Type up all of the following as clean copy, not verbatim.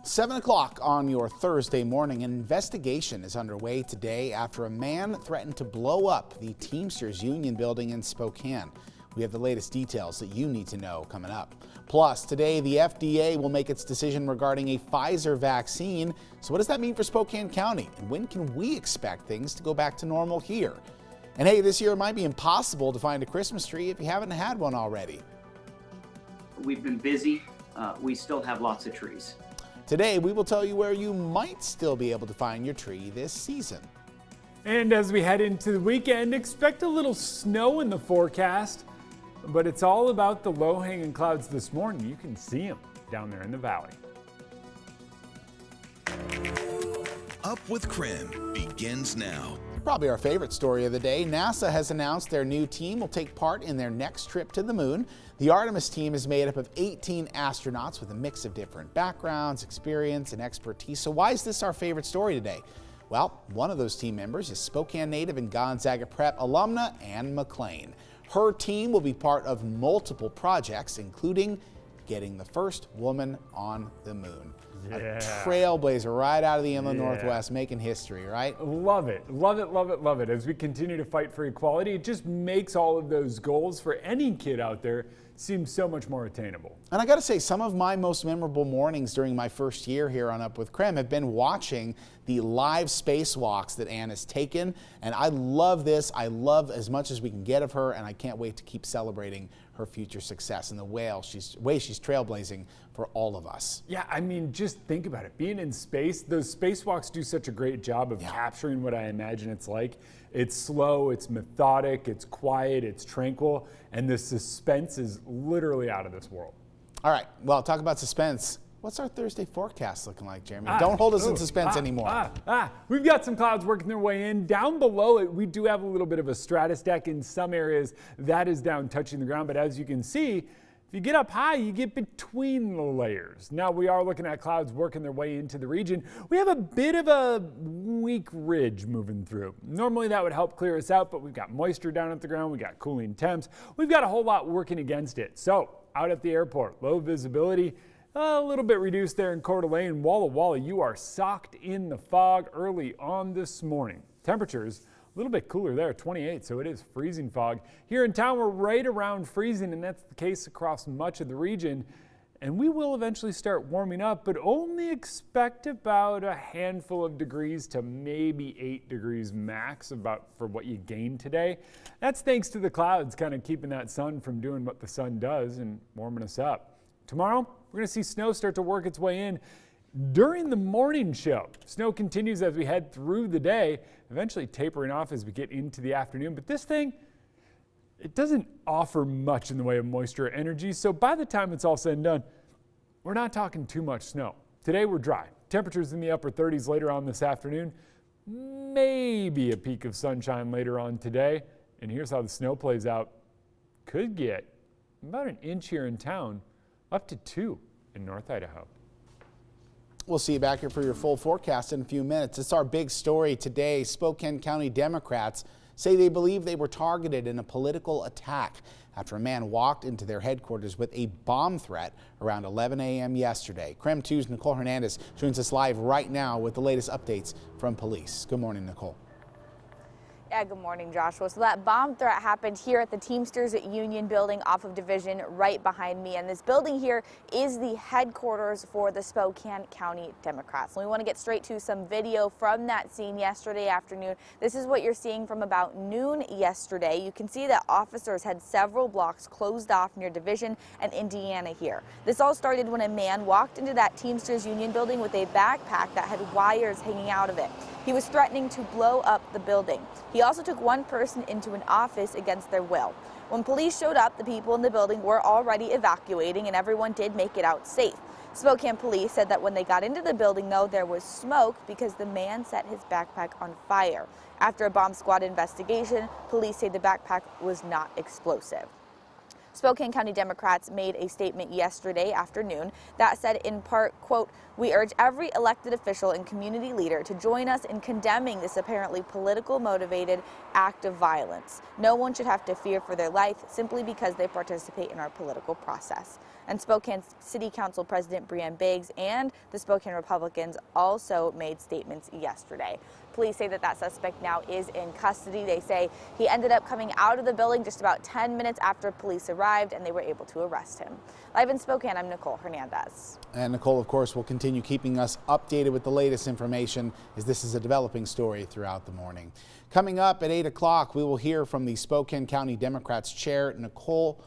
7 o'clock on your Thursday morning. An investigation is underway today after a man threatened to blow up the Teamsters Union building in Spokane. We have the latest details that you need to know coming up. Plus, today the FDA will make its decision regarding a Pfizer vaccine. So what does that mean for Spokane County? And when can we expect things to go back to normal here? And hey, this year it might be impossible to find a Christmas tree if you haven't had one already. We've been busy. We still have lots of trees. Today, we will tell you where you might still be able to find your tree this season. And as we head into the weekend, expect a little snow in the forecast, but it's all about the low-hanging clouds this morning. You can see them down there in the valley. Up with KREM begins now. Probably our favorite story of the day. NASA has announced their new team will take part in their next trip to the moon. The Artemis Team is made up of 18 astronauts with a mix of different backgrounds, experience, and expertise. So why is this our favorite story today? Well, one of those team members is Spokane native and Gonzaga Prep alumna Ann McLean. Her team will be part of multiple projects, including getting the first woman on the moon. Yeah. A trailblazer right out of the Inland Northwest, making history, right? Love it, love it, love it, love it. As we continue to fight for equality, it just makes all of those goals for any kid out there seem so much more attainable. And I got to say, some of my most memorable mornings during my first year here on Up with KREM have been watching the live spacewalks that Ann has taken. And I love this. I love as much as we can get of her, and I can't wait to keep celebrating her future success and the way she's trailblazing for all of us. Yeah, I mean, just think about it. Being in space, those spacewalks do such a great job of capturing what I imagine it's like. It's slow, it's methodic, it's quiet, it's tranquil, and the suspense is literally out of this world. All right, well, talk about suspense. What's our Thursday forecast looking like, Jeremy? Don't hold us in suspense anymore. We've got some clouds working their way in. Down below it, we do have a little bit of a stratus deck in some areas. That is down touching the ground, but as you can see, if you get up high, you get between the layers. Now we are looking at clouds working their way into the region. We have a bit of a weak ridge moving through. Normally that would help clear us out, but we've got moisture down at the ground. We got cooling temps. We've got a whole lot working against it. So out at the airport, low visibility, a little bit reduced there in Coeur d'Alene. Walla Walla, you are socked in the fog early on this morning. Temperatures a little bit cooler there, 28, so it is freezing fog. Here in town, we're right around freezing, and that's the case across much of the region. And we will eventually start warming up, but only expect about a handful of degrees to maybe 8 degrees max for what you gained today. That's thanks to the clouds kind of keeping that sun from doing what the sun does and warming us up. Tomorrow, we're going to see snow start to work its way in during the morning show. Snow continues as we head through the day, eventually tapering off as we get into the afternoon. But this thing, it doesn't offer much in the way of moisture or energy. So by the time it's all said and done, we're not talking too much snow. Today we're dry. Temperatures in the upper 30s later on this afternoon. Maybe a peak of sunshine later on today. And here's how the snow plays out. Could get about an inch here in town, up to 2 in North Idaho. We'll see you back here for your full forecast in a few minutes. It's our big story today. Spokane County Democrats say they believe they were targeted in a political attack after a man walked into their headquarters with a bomb threat around 11 a.m. yesterday. KREM 2's Nicole Hernandez joins us live right now with the latest updates from police. Good morning, Nicole. Yeah, good morning, Joshua. So that bomb threat happened here at the Teamsters Union building off of Division right behind me. And this building here is the headquarters for the Spokane County Democrats. And we want to get straight to some video from that scene yesterday afternoon. This is what you're seeing from about noon yesterday. You can see that officers had several blocks closed off near Division and Indiana here. This all started when a man walked into that Teamsters Union building with a backpack that had wires hanging out of it. He was threatening to blow up the building. He also took one person into an office against their will. When police showed up, the people in the building were already evacuating and everyone did make it out safe. Spokane police said that when they got into the building, though, there was smoke because the man set his backpack on fire. After a bomb squad investigation, police say the backpack was not explosive. Spokane County Democrats made a statement yesterday afternoon that said in part, quote, "We urge every elected official and community leader to join us in condemning this apparently political motivated act of violence. No one should have to fear for their life simply because they participate in our political process." And Spokane City Council President Breanne Biggs and the Spokane Republicans also made statements yesterday. Police say that suspect now is in custody. They say he ended up coming out of the building just about 10 minutes after police arrived and they were able to arrest him. Live in Spokane, I'm Nicole Hernandez. And Nicole, of course, will continue keeping us updated with the latest information as this is a developing story throughout the morning. Coming up at 8 o'clock, we will hear from the Spokane County Democrats Chair Nicole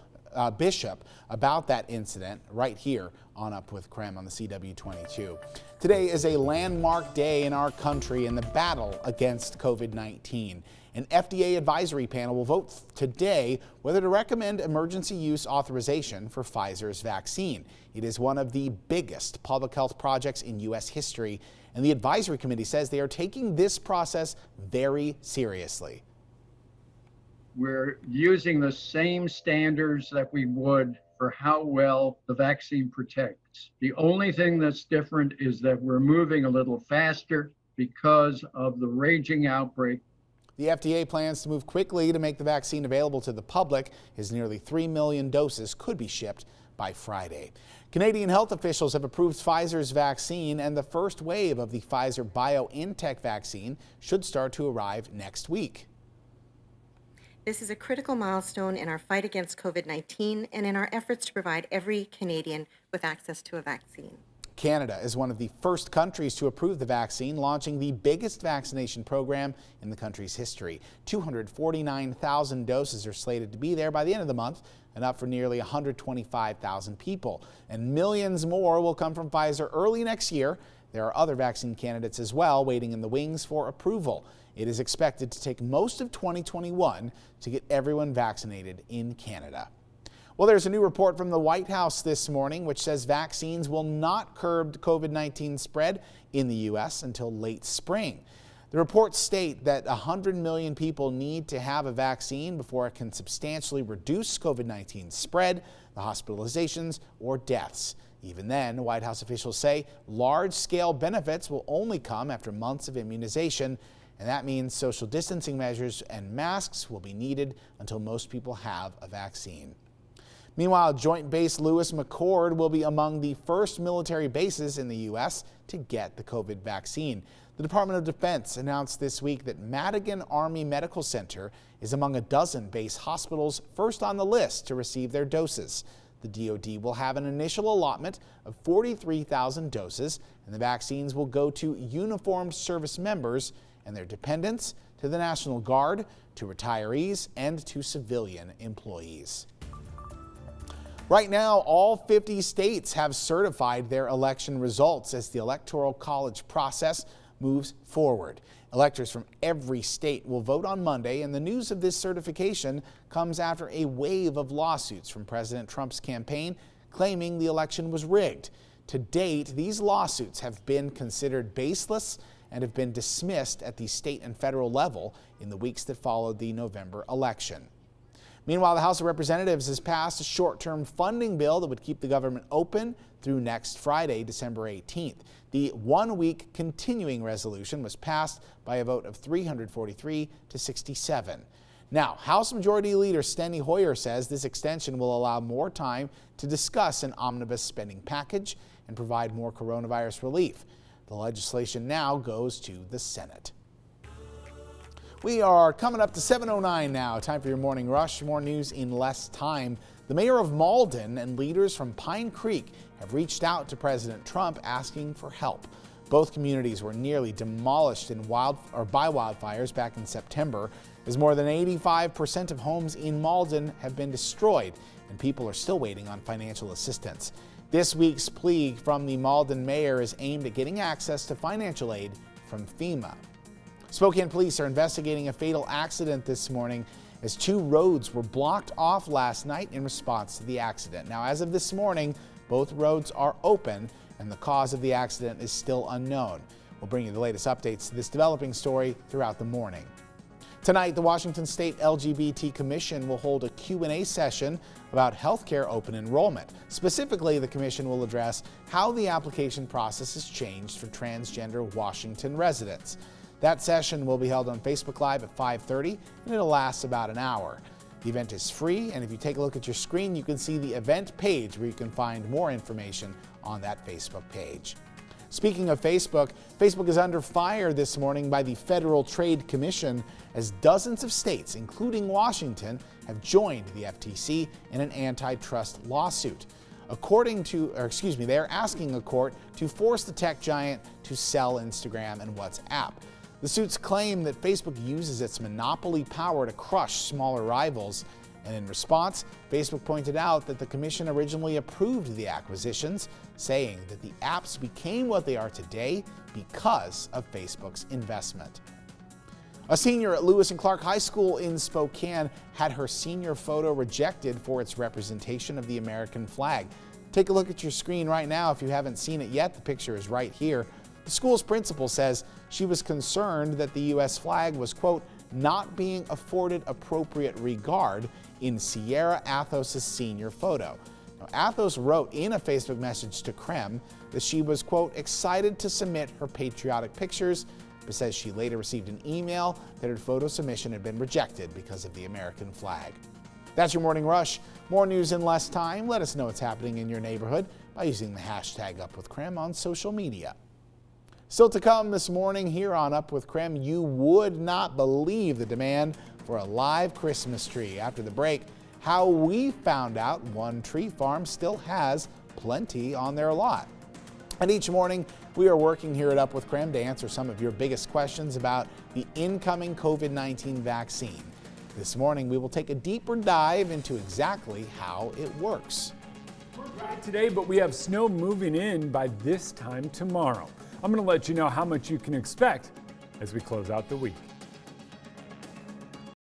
Bishop about that incident right here on Up with KREM on the CW22. Today is a landmark day in our country in the battle against COVID-19. An FDA advisory panel will vote today whether to recommend emergency use authorization for Pfizer's vaccine. It is one of the biggest public health projects in U.S. history, and the advisory committee says they are taking this process very seriously. We're using the same standards that we would for how well the vaccine protects. The only thing that's different is that we're moving a little faster because of the raging outbreak. The FDA plans to move quickly to make the vaccine available to the public, as nearly 3 million doses could be shipped by Friday. Canadian health officials have approved Pfizer's vaccine, and the first wave of the Pfizer BioNTech vaccine should start to arrive next week. This is a critical milestone in our fight against COVID-19 and in our efforts to provide every Canadian with access to a vaccine. Canada is one of the first countries to approve the vaccine, launching the biggest vaccination program in the country's history. 249,000 doses are slated to be there by the end of the month, enough for nearly 125,000 people. And millions more will come from Pfizer early next year. There are other vaccine candidates as well waiting in the wings for approval. It is expected to take most of 2021 to get everyone vaccinated in Canada. Well, there's a new report from the White House this morning which says vaccines will not curb COVID-19 spread in the U.S. until late spring. The reports state that 100 million people need to have a vaccine before it can substantially reduce COVID-19 spread, the hospitalizations, or deaths. Even then, White House officials say large-scale benefits will only come after months of immunization, and that means social distancing measures and masks will be needed until most people have a vaccine. Meanwhile, Joint Base Lewis McChord will be among the first military bases in the U.S. to get the COVID vaccine. The Department of Defense announced this week that Madigan Army Medical Center is among a dozen base hospitals first on the list to receive their doses. The DoD will have an initial allotment of 43,000 doses, and the vaccines will go to uniformed service members and their dependents, to the National Guard, to retirees, and to civilian employees. Right now, all 50 states have certified their election results as the Electoral College process moves forward. Electors from every state will vote on Monday, and the news of this certification comes after a wave of lawsuits from President Trump's campaign claiming the election was rigged. To date, these lawsuits have been considered baseless and have been dismissed at the state and federal level in the weeks that followed the November election. Meanwhile, the House of Representatives has passed a short-term funding bill that would keep the government open through next Friday, December 18th. The one-week continuing resolution was passed by a vote of 343 to 67. Now, House Majority Leader Steny Hoyer says this extension will allow more time to discuss an omnibus spending package and provide more coronavirus relief. The legislation now goes to the Senate. We are coming up to 7:09 now. Time for your morning rush. More news in less time. The mayor of Malden and leaders from Pine Creek have reached out to President Trump asking for help. Both communities were nearly demolished by wildfires back in September, as more than 85% of homes in Malden have been destroyed, and people are still waiting on financial assistance. This week's plea from the Malden mayor is aimed at getting access to financial aid from FEMA. Spokane police are investigating a fatal accident this morning as 2 roads were blocked off last night in response to the accident. Now, as of this morning, both roads are open and the cause of the accident is still unknown. We'll bring you the latest updates to this developing story throughout the morning. Tonight, the Washington State LGBT Commission will hold a Q&A session about healthcare open enrollment. Specifically, the commission will address how the application process has changed for transgender Washington residents. That session will be held on Facebook Live at 5:30, and it'll last about an hour. The event is free, and if you take a look at your screen, you can see the event page where you can find more information on that Facebook page. Speaking of Facebook, Facebook is under fire this morning by the Federal Trade Commission as dozens of states, including Washington, have joined the FTC in an antitrust lawsuit. They are asking a court to force the tech giant to sell Instagram and WhatsApp. The suits claim that Facebook uses its monopoly power to crush smaller rivals. And in response, Facebook pointed out that the commission originally approved the acquisitions, saying that the apps became what they are today because of Facebook's investment. A senior at Lewis and Clark High School in Spokane had her senior photo rejected for its representation of the American flag. Take a look at your screen right now if you haven't seen it yet. The picture is right here. The school's principal says she was concerned that the U.S. flag was, quote, not being afforded appropriate regard in Sierra Athos' senior photo. Now, Athos wrote in a Facebook message to KREM that she was, quote, excited to submit her patriotic pictures, but says she later received an email that her photo submission had been rejected because of the American flag. That's your Morning Rush. More news in less time. Let us know what's happening in your neighborhood by using the hashtag UpWithKREM on social media. Still to come this morning here on Up with KREM, you would not believe the demand for a live Christmas tree. After the break, how we found out one tree farm still has plenty on their lot. And each morning, we are working here at Up with KREM to answer some of your biggest questions about the incoming COVID-19 vaccine. This morning, we will take a deeper dive into exactly how it works. We're dry today, but we have snow moving in by this time tomorrow. I'm going to let you know how much you can expect as we close out the week.